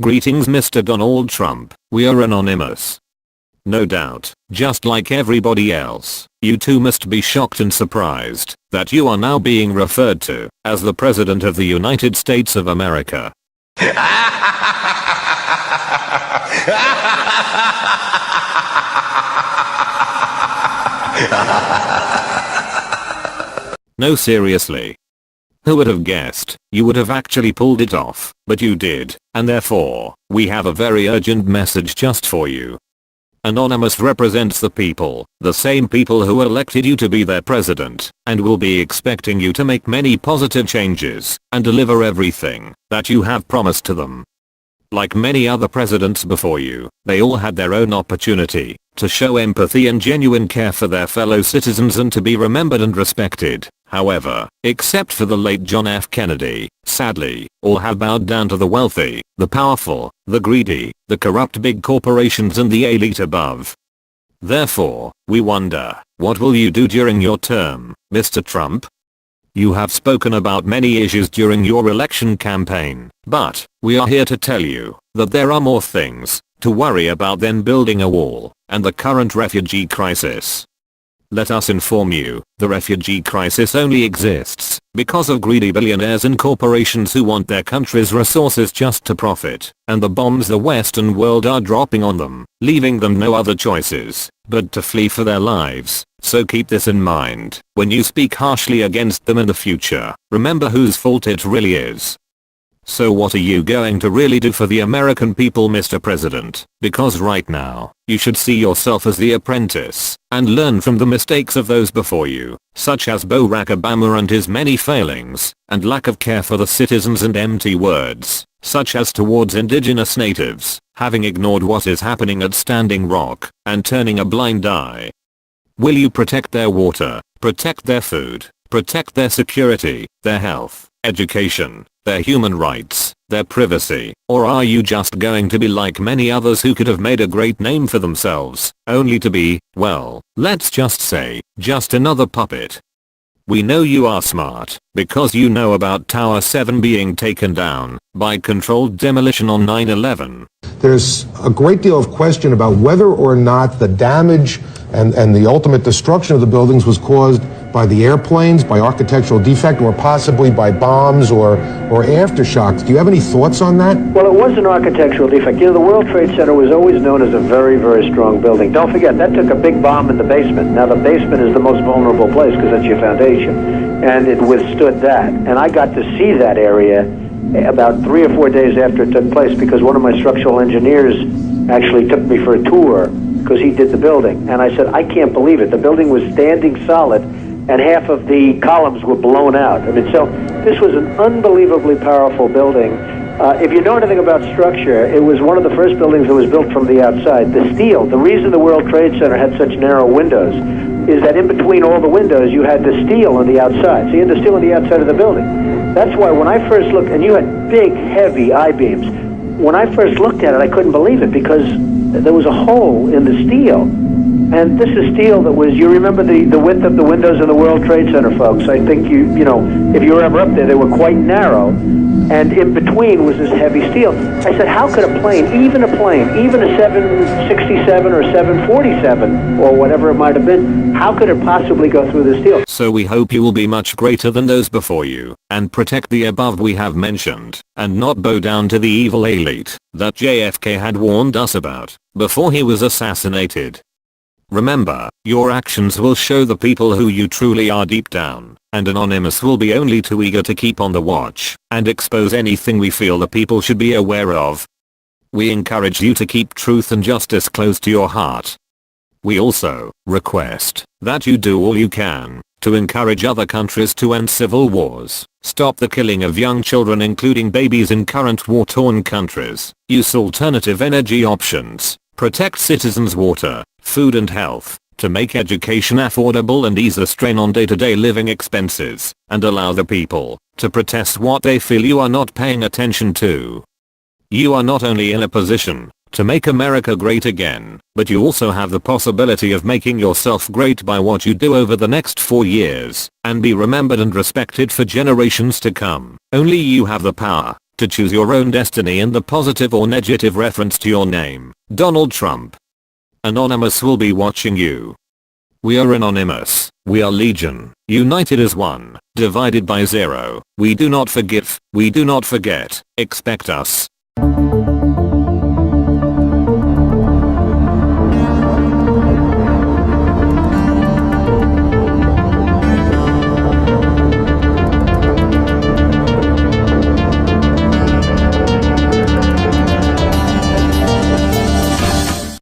Greetings Mr. Donald Trump, we are anonymous. No doubt, just like everybody else, you too must be shocked and surprised that you are now being referred to as the President of the United States of America. No, seriously. Who would have guessed you would have actually pulled it off, but you did, and therefore, we have a very urgent message just for you. Anonymous represents the people, the same people who elected you to be their president, and will be expecting you to make many positive changes and deliver everything that you have promised to them. Like many other presidents before you, they all had their own opportunity to show empathy and genuine care for their fellow citizens and to be remembered and respected. However, except for the late John F. Kennedy, sadly, all have bowed down to the wealthy, the powerful, the greedy, the corrupt big corporations and the elite above. Therefore, we wonder, what will you do during your term, Mr. Trump? You have spoken about many issues during your election campaign, but we are here to tell you that there are more things to worry about than building a wall and the current refugee crisis. Let us inform you, the refugee crisis only exists because of greedy billionaires and corporations who want their country's resources just to profit, and the bombs the Western world are dropping on them, leaving them no other choices but to flee for their lives. So keep this in mind when you speak harshly against them in the future. Remember whose fault it really is. So what are you going to really do for the American people, Mr. President? Because right now, you should see yourself as the apprentice and learn from the mistakes of those before you, such as Barack Obama and his many failings and lack of care for the citizens and empty words, such as towards indigenous natives, having ignored what is happening at Standing Rock and turning a blind eye. Will you protect their water, protect their food, protect their security, their health, education, their human rights, their privacy, or are you just going to be like many others who could have made a great name for themselves, only to be, well, let's just say, just another puppet? We know you are smart, because you know about Tower 7 being taken down by controlled demolition on 9/11. There's a great deal of question about whether or not the damage and the ultimate destruction of the buildings was caused by the airplanes, by architectural defect, or possibly by bombs or aftershocks. Do you have any thoughts on that? Well, it was an architectural defect. You know, the World Trade Center was always known as a very, very strong building. Don't forget, that took a big bomb in the basement. Now, the basement is the most vulnerable place because that's your foundation. And it withstood that. And I got to see that area about 3 or 4 days after it took place because one of my structural engineers actually took me for a tour because he did the building. And I said, I can't believe it. The building was standing solid and half of the columns were blown out. I mean, so this was an unbelievably powerful building. If you know anything about structure, it was one of the first buildings that was built from the outside. The steel, the reason the World Trade Center had such narrow windows is that in between all the windows you had the steel on the outside. So you had the steel on the outside of the building. That's why when I first looked, and you had big, heavy I-beams, when I first looked at it, I couldn't believe it because there was a hole in the steel. And this is steel that was, you remember the width of the windows in the World Trade Center, folks. I think you know, if you were ever up there, they were quite narrow. And in between was this heavy steel. I said, how could a plane, even a 767 or 747 or whatever it might have been, how could it possibly go through the steel? So we hope you will be much greater than those before you and protect the above we have mentioned and not bow down to the evil elite that JFK had warned us about before he was assassinated. Remember, your actions will show the people who you truly are deep down, and Anonymous will be only too eager to keep on the watch and expose anything we feel the people should be aware of. We encourage you to keep truth and justice close to your heart. We also request that you do all you can to encourage other countries to end civil wars, stop the killing of young children including babies in current war-torn countries, use alternative energy options, protect citizens' water, food and health, to make education affordable and ease the strain on day-to-day living expenses, and allow the people to protest what they feel you are not paying attention to. You are not only in a position to make America great again, but you also have the possibility of making yourself great by what you do over the next 4 years, and be remembered and respected for generations to come. Only you have the power to choose your own destiny in the positive or negative reference to your name, Donald Trump. Anonymous will be watching you. We are anonymous, we are legion, united as one, divided by zero. We do not forgive, we do not forget, expect us.